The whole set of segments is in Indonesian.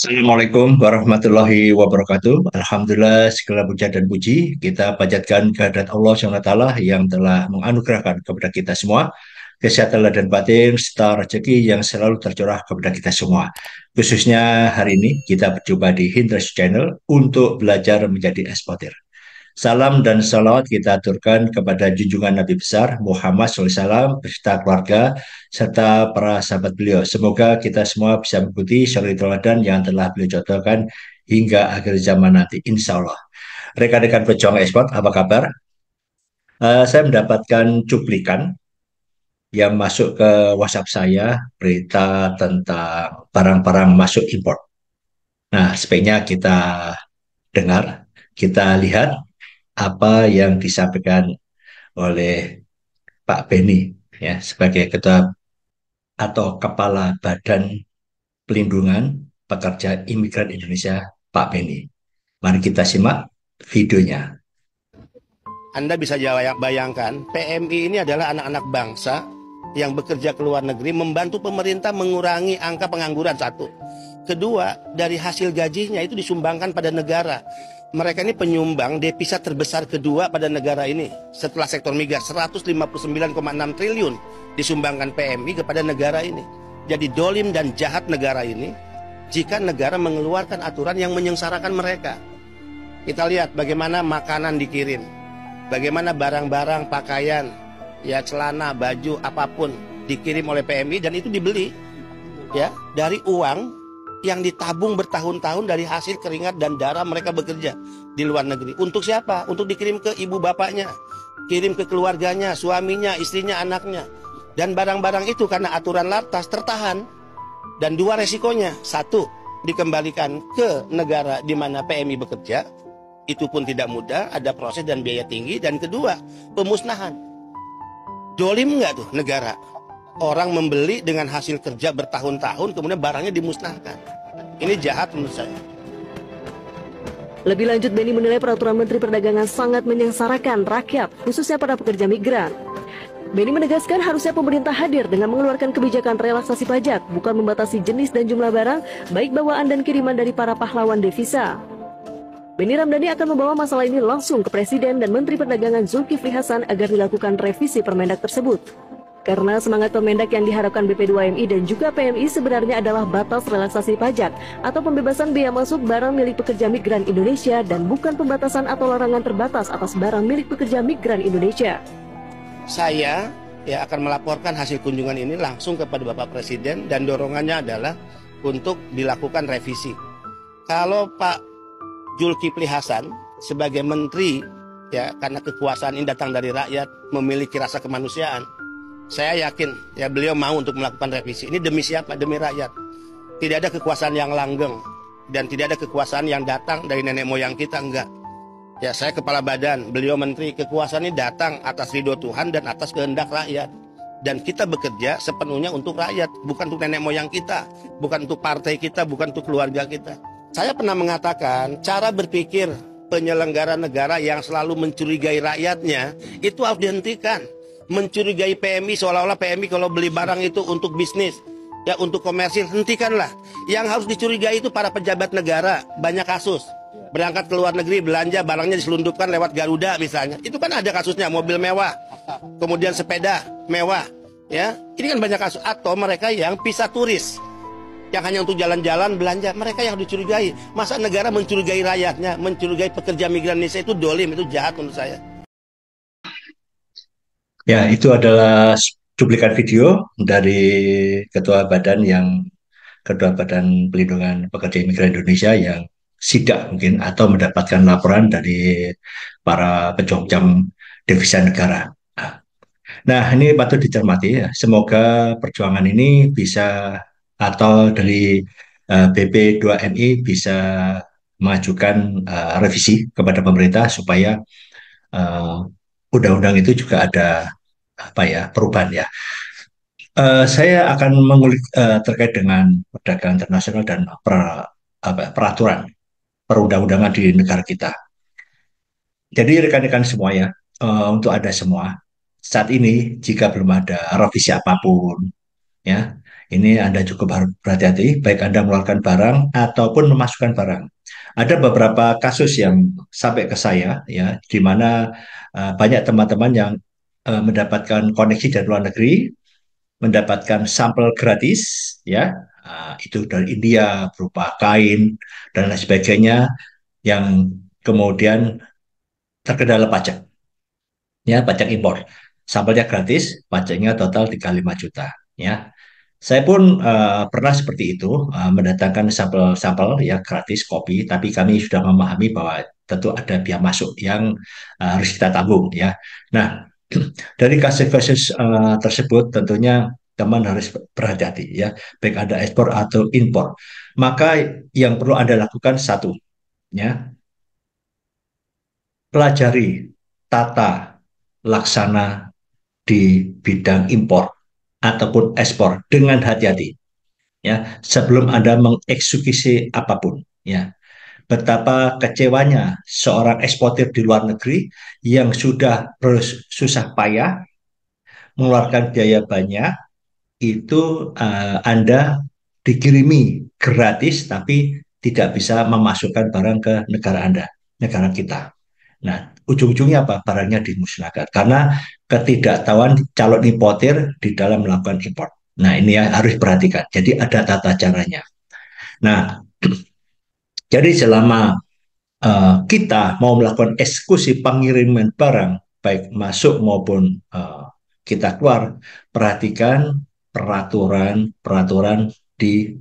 Assalamualaikum warahmatullahi wabarakatuh. Alhamdulillah segala puja dan puji kita panjatkan kehadirat Allah SWT yang telah menganugerahkan kepada kita semua kesehatan lahir dan batin serta rezeki yang selalu tercurah kepada kita semua. Khususnya hari ini kita berjumpa di Hindras Channel untuk belajar menjadi eksportir. Salam dan salawat kita aturkan kepada junjungan Nabi besar Muhammad SAW beserta keluarga serta para sahabat beliau. Semoga kita semua bisa mengikuti suri teladan yang telah beliau contohkan hingga akhir zaman nanti. Insya Allah. Rekan-rekan pejuang ekspor, apa kabar? Saya mendapatkan cuplikan yang masuk ke WhatsApp saya berita tentang barang-barang masuk impor. Nah, sebaiknya kita dengar, kita lihat apa yang disampaikan oleh Pak Beni ya sebagai ketua atau kepala Badan Pelindungan Pekerja Imigran Indonesia, Pak Beni. Mari kita simak videonya. Anda bisa bayangkan, PMI ini adalah anak-anak bangsa yang bekerja ke luar negeri membantu pemerintah mengurangi angka pengangguran, satu. Kedua, dari hasil gajinya itu disumbangkan pada negara. Mereka ini penyumbang devisa terbesar kedua pada negara ini setelah sektor migas, 159,6 triliun disumbangkan PMI kepada negara ini. Jadi dolim dan jahat negara ini jika negara mengeluarkan aturan yang menyengsarakan mereka. Kita lihat bagaimana makanan dikirim, bagaimana barang-barang pakaian, ya celana, baju, apapun dikirim oleh PMI dan itu dibeli ya dari uang yang ditabung bertahun-tahun dari hasil keringat dan darah mereka bekerja di luar negeri. Untuk siapa? Untuk dikirim ke ibu bapaknya, kirim ke keluarganya, suaminya, istrinya, anaknya. Dan barang-barang itu karena aturan lartas tertahan. Dan dua resikonya, satu, dikembalikan ke negara di mana PMI bekerja, itu pun tidak mudah, ada proses dan biaya tinggi. Dan kedua, pemusnahan. Dolim nggak tuh negara? Orang membeli dengan hasil kerja bertahun-tahun, kemudian barangnya dimusnahkan. Ini jahat menurut saya. Lebih lanjut, Beni menilai peraturan Menteri Perdagangan sangat menyengsarakan rakyat, khususnya para pekerja migran. Beni menegaskan harusnya pemerintah hadir dengan mengeluarkan kebijakan relaksasi pajak, bukan membatasi jenis dan jumlah barang, baik bawaan dan kiriman dari para pahlawan devisa. Beni Ramdhani akan membawa masalah ini langsung ke Presiden dan Menteri Perdagangan Zulkifli Hasan agar dilakukan revisi Permendak tersebut. Karena semangat Permendak yang diharapkan BP2MI dan juga PMI sebenarnya adalah batas relaksasi pajak atau pembebasan biaya masuk barang milik pekerja migran Indonesia dan bukan pembatasan atau larangan terbatas atas barang milik pekerja migran Indonesia. Saya akan melaporkan hasil kunjungan ini langsung kepada Bapak Presiden dan dorongannya adalah untuk dilakukan revisi. Kalau Pak Zulkifli Hasan sebagai menteri karena kekuasaan ini datang dari rakyat, memiliki rasa kemanusiaan, saya yakin beliau mau untuk melakukan revisi. Ini demi siapa? Demi rakyat. Tidak ada kekuasaan yang langgeng dan tidak ada kekuasaan yang datang dari nenek moyang kita, enggak. Saya kepala badan, beliau menteri. Kekuasaan ini datang atas ridho Tuhan dan atas kehendak rakyat. Dan kita bekerja sepenuhnya untuk rakyat, bukan untuk nenek moyang kita, bukan untuk partai kita, bukan untuk keluarga kita. Saya pernah mengatakan, cara berpikir penyelenggara negara yang selalu mencurigai rakyatnya itu harus dihentikan. Mencurigai PMI seolah-olah PMI kalau beli barang itu untuk bisnis, untuk komersil, hentikanlah. Yang harus dicurigai itu para pejabat negara. Banyak kasus berangkat ke luar negeri, belanja, barangnya diselundupkan lewat Garuda misalnya. Itu kan ada kasusnya, mobil mewah, kemudian sepeda mewah, ini kan banyak kasus. Atau mereka yang visa turis, yang hanya untuk jalan-jalan belanja, mereka yang dicurigai. Masa negara mencurigai rakyatnya, mencurigai pekerja migran Indonesia? Itu dolim, itu jahat menurut saya. Ya, itu adalah cuplikan video dari Ketua Badan Pelindungan Pekerja Imigran Indonesia yang sidak mungkin atau mendapatkan laporan dari para pejuang devisa negara. Nah, ini patut dicermati ya. Semoga perjuangan ini bisa atau dari BP2MI bisa mengajukan revisi kepada pemerintah supaya eh, undang-undang itu juga ada perubahan ya. Saya akan mengulik terkait dengan perdagangan internasional dan peraturan perundang-undangan di negara kita. Jadi rekan-rekan semua ya, untuk Anda semua, saat ini jika belum ada revisi apapun, ya, Ini Anda cukup harus berhati-hati, baik Anda mengeluarkan barang ataupun memasukkan barang. Ada beberapa kasus yang sampai ke saya, ya, di mana banyak teman-teman yang mendapatkan koneksi dari luar negeri, mendapatkan sampel gratis, ya, itu dari India berupa kain dan lain sebagainya, yang kemudian terkendala pajak, ya, pajak impor. Sampelnya gratis, pajaknya total 35 juta, ya. Saya pun pernah seperti itu, mendatangkan sampel-sampel ya gratis kopi, tapi kami sudah memahami bahwa tentu ada biaya masuk yang harus kita tanggung, ya. Nah, dari kasus-kasus tersebut tentunya teman harus berhati-hati, ya, baik ada ekspor atau impor. Maka yang perlu Anda lakukan satu, ya, pelajari tata laksana di bidang impor ataupun ekspor dengan hati-hati, ya, sebelum Anda mengeksekusi apapun, ya. Betapa kecewanya seorang eksportir di luar negeri yang sudah bersusah payah mengeluarkan biaya banyak, itu Anda dikirimi gratis tapi tidak bisa memasukkan barang ke negara Anda, negara kita. Nah, ujung-ujungnya apa? Barangnya dimusnahkan karena ketidaktahuan calon importir di dalam melakukan impor. Nah, ini ya harus perhatikan. Jadi ada tata caranya. Nah, jadi selama kita mau melakukan eksekusi pengiriman barang, baik masuk maupun kita keluar, perhatikan peraturan-peraturan di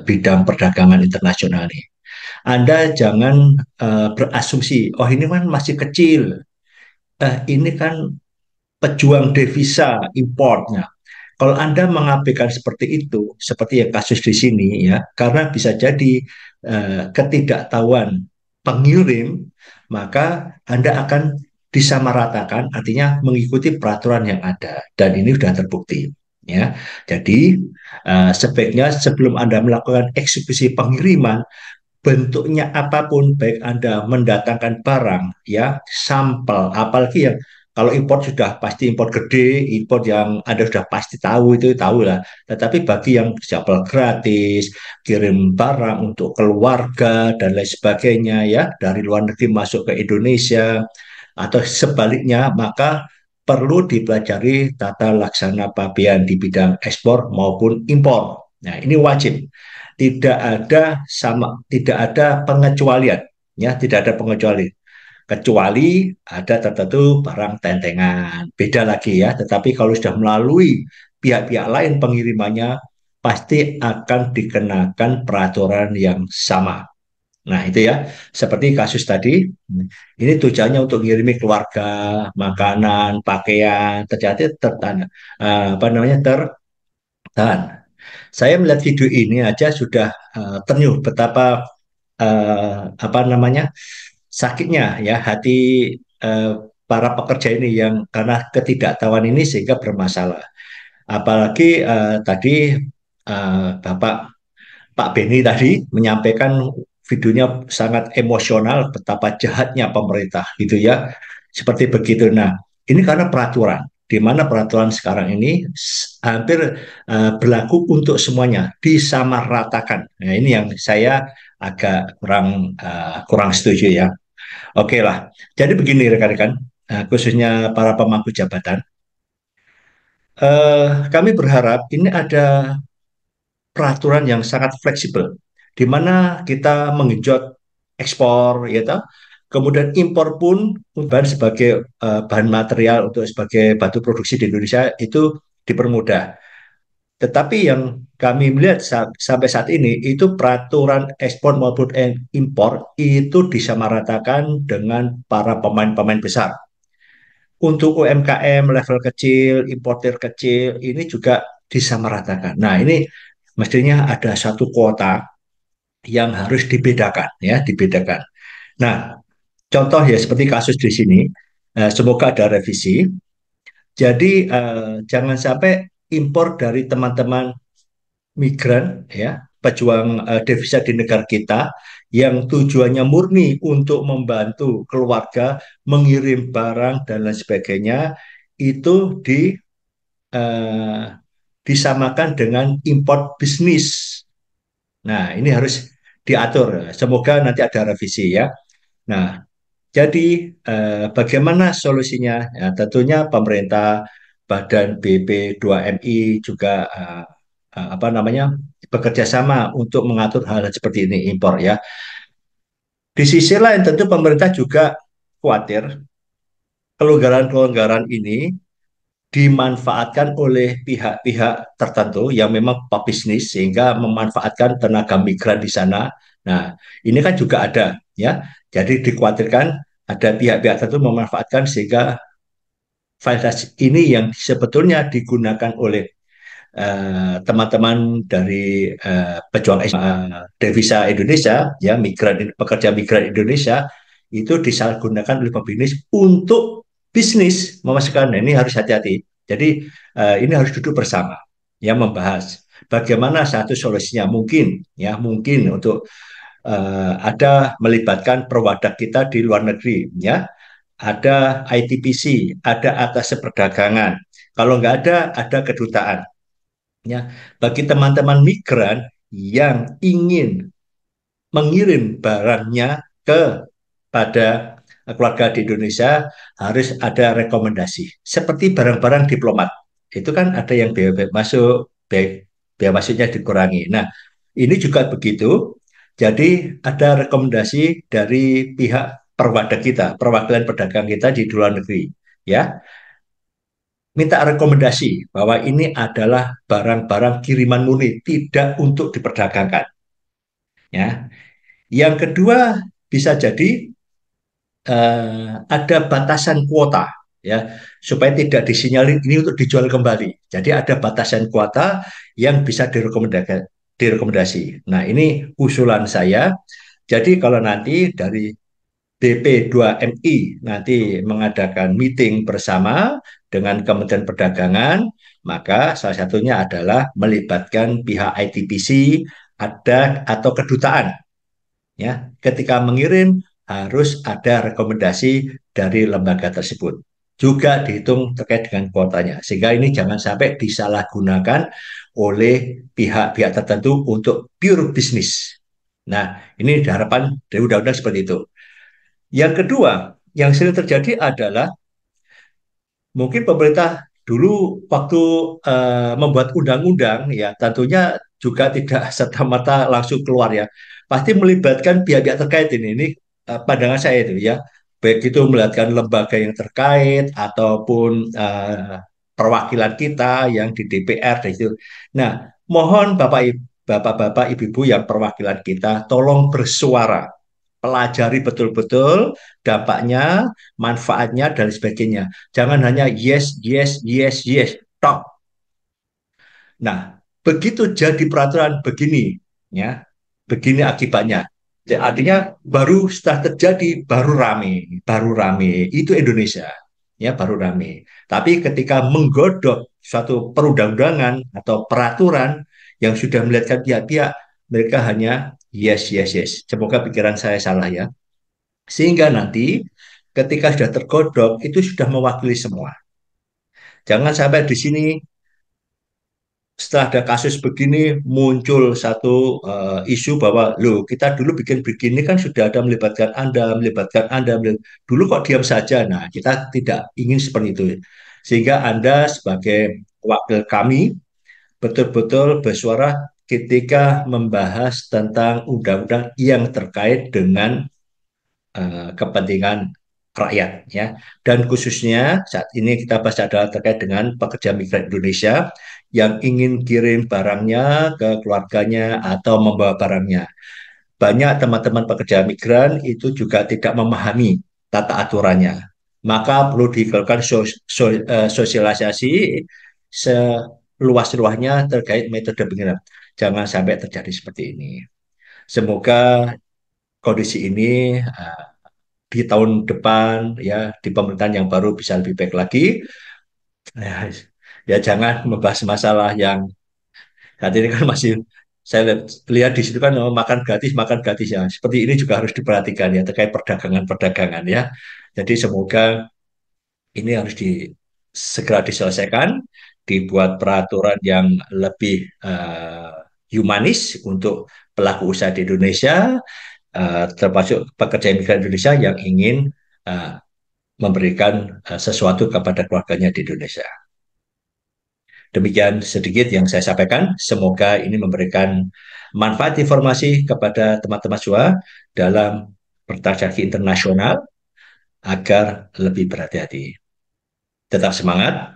bidang perdagangan internasional ini. Anda jangan berasumsi, oh ini kan masih kecil, ini kan pejuang devisa importnya. Kalau Anda mengabaikan seperti itu, seperti yang kasus di sini, ya, karena bisa jadi ketidaktahuan pengirim, maka Anda akan disamaratakan, artinya mengikuti peraturan yang ada, dan ini sudah terbukti. Ya, jadi sebaiknya sebelum Anda melakukan eksekusi pengiriman, bentuknya apapun, baik Anda mendatangkan barang, ya, sampel, apalagi yang kalau impor sudah pasti impor gede, impor yang Anda sudah pasti tahu itu tahu lah. Tetapi bagi yang sampel gratis, kirim barang untuk keluarga dan lain sebagainya, ya, dari luar negeri masuk ke Indonesia atau sebaliknya, maka perlu dipelajari tata laksana pabean di bidang ekspor maupun impor. Nah, ini wajib. Tidak ada pengecualian, ya, tidak ada pengecualian. Kecuali ada tertentu barang tentengan, beda lagi, ya. Tetapi kalau sudah melalui pihak-pihak lain pengirimannya, pasti akan dikenakan peraturan yang sama. Nah, itu ya, seperti kasus tadi, ini tujuannya untuk ngirimi keluarga, makanan, pakaian, terjadi tertanda, apa namanya, tertahan. Saya melihat video ini aja sudah ternyuh betapa apa namanya, sakitnya, ya, hati eh, para pekerja ini yang karena ketidaktahuan ini sehingga bermasalah. Apalagi tadi Bapak Pak Beni tadi menyampaikan videonya sangat emosional betapa jahatnya pemerintah gitu, ya. Seperti begitu. Nah, ini karena peraturan di mana peraturan sekarang ini hampir berlaku untuk semuanya, disamaratakan. Nah, ini yang saya agak kurang setuju, ya. Oke lah. Jadi begini rekan-rekan, khususnya para pemangku jabatan, kami berharap ini ada peraturan yang sangat fleksibel, di mana kita menggenjot ekspor, ya toh. Kemudian impor pun bahan sebagai bahan material untuk sebagai batu produksi di Indonesia itu dipermudah. Tetapi yang kami melihat sampai saat ini itu peraturan ekspor maupun impor itu disamaratakan dengan para pemain-pemain besar. Untuk UMKM level kecil, importer kecil, ini juga disamaratakan. Nah, ini mestinya ada satu kuota yang harus dibedakan, ya, dibedakan. Nah, contoh ya seperti kasus di sini, semoga ada revisi. Jadi jangan sampai impor dari teman-teman migran, ya, pejuang devisa di negara kita yang tujuannya murni untuk membantu keluarga mengirim barang dan lain sebagainya, itu eh, disamakan dengan import bisnis. Nah, ini harus diatur. Semoga nanti ada revisi ya. Nah, jadi bagaimana solusinya? Ya, tentunya pemerintah, Badan BP2MI juga apa namanya bekerja sama untuk mengatur hal seperti ini impor ya. Di sisi lain tentu pemerintah juga khawatir kelonggaran-kelonggaran ini dimanfaatkan oleh pihak-pihak tertentu yang memang pebisnis sehingga memanfaatkan tenaga migran di sana. Nah, ini kan juga ada ya. Jadi dikhawatirkan ada pihak-pihak tertentu memanfaatkan sehingga fasilitas ini yang sebetulnya digunakan oleh teman-teman dari pejuang devisa Indonesia, ya migran pekerja migran Indonesia itu disalahgunakan oleh pebisnis untuk bisnis memasukkan. Nah, ini harus hati-hati. Jadi ini harus duduk bersama, ya membahas bagaimana satu solusinya mungkin, ya mungkin untuk ada melibatkan perwadak kita di luar negeri, ya ada ITPC, ada atas perdagangan. Kalau nggak ada kedutaan. Ya, bagi teman-teman migran yang ingin mengirim barangnya pada keluarga di Indonesia harus ada rekomendasi. Seperti barang-barang diplomat. Itu kan ada yang biaya masuk, biaya masuknya dikurangi. Nah, ini juga begitu. Jadi ada rekomendasi dari pihak perwakilan kita, perwakilan pedagang kita di luar negeri. Ya, minta rekomendasi bahwa ini adalah barang-barang kiriman murni, tidak untuk diperdagangkan. Ya, yang kedua bisa jadi ada batasan kuota, ya, supaya tidak disinyalir ini untuk dijual kembali. Jadi ada batasan kuota yang bisa direkomendasi. Nah, ini usulan saya. Jadi kalau nanti dari BP2MI nanti mengadakan meeting bersama dengan Kementerian Perdagangan, maka salah satunya adalah melibatkan pihak ITPC ada atau kedutaan. Ya, ketika mengirim harus ada rekomendasi dari lembaga tersebut. Juga dihitung terkait dengan kuotanya. Sehingga ini jangan sampai disalahgunakan oleh pihak-pihak tertentu untuk pure bisnis. Nah, ini harapan dari undang-undang seperti itu. Yang kedua, yang sering terjadi adalah mungkin pemerintah dulu waktu membuat undang-undang ya tentunya juga tidak serta-merta langsung keluar ya. Pasti melibatkan pihak-pihak terkait ini. Ini pandangan saya itu ya. Baik itu melibatkan lembaga yang terkait ataupun perwakilan kita yang di DPR dan itu. Nah, mohon Bapak-bapak, Ibu-ibu yang perwakilan kita tolong bersuara, pelajari betul-betul dampaknya, manfaatnya, dan sebagainya. Jangan hanya yes, yes, yes, yes, tok. Nah, begitu jadi peraturan begini, ya, begini akibatnya. Jadi, artinya baru setelah terjadi baru rame itu Indonesia, ya baru rame. Tapi ketika menggodok suatu perundang-undangan atau peraturan yang sudah melihatkan pihak-pihak, mereka hanya yes, yes, yes. Semoga pikiran saya salah ya. Sehingga nanti ketika sudah tergodok itu sudah mewakili semua. Jangan sampai di sini setelah ada kasus begini muncul satu isu bahwa loh kita dulu bikin begini kan sudah ada melibatkan Anda, dulu kok diam saja. Nah, kita tidak ingin seperti itu. Sehingga Anda sebagai wakil kami betul-betul bersuara ketika membahas tentang undang-undang yang terkait dengan kepentingan rakyat ya. Dan khususnya saat ini kita bahas adalah terkait dengan pekerja migran Indonesia yang ingin kirim barangnya ke keluarganya atau membawa barangnya. Banyak teman-teman pekerja migran itu juga tidak memahami tata aturannya. Maka perlu dilakukan sosialisasi seluas-luasnya terkait metode pengiriman. Jangan sampai terjadi seperti ini. Semoga kondisi ini di tahun depan ya di pemerintahan yang baru bisa lebih baik lagi. Ya, ya jangan membahas masalah yang saat ini kan masih saya lihat di situ kan makan gratis ya. Seperti ini juga harus diperhatikan ya terkait perdagangan-perdagangan ya. Jadi semoga ini harus segera diselesaikan dibuat peraturan yang lebih humanis untuk pelaku usaha di Indonesia, termasuk pekerja migran Indonesia yang ingin memberikan sesuatu kepada keluarganya di Indonesia. Demikian sedikit yang saya sampaikan. Semoga ini memberikan manfaat informasi kepada teman-teman semua dalam bertransaksi internasional agar lebih berhati-hati. Tetap semangat.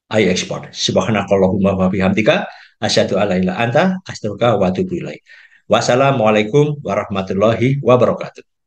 Ayo ekspor. Subhanakallahumma wa bihamdika asyhadu alla ilaha anta astaghfiruka wa atubu ilaik. Wassalamualaikum warahmatullahi wabarakatuh.